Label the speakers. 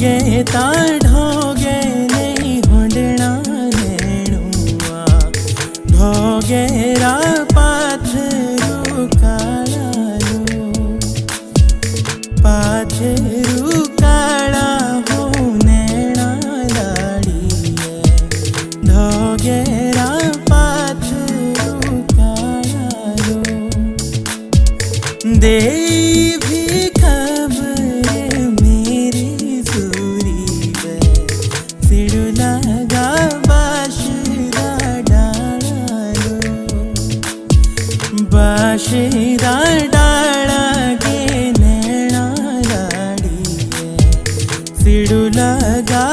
Speaker 1: ढोगे ता ढोगे नहीं होंडना नेणुआ ढोगे रा पाथरू काळालो पाथरू काळा हो नेणा लाड़ीए ढोगे रा पाथरू काळालो दे भी खबर मेरी सूरी वे सिड़ू लगा बाशिरा डालो बाशिरा डाला गे नैना लाड़ी सिड़ू लगा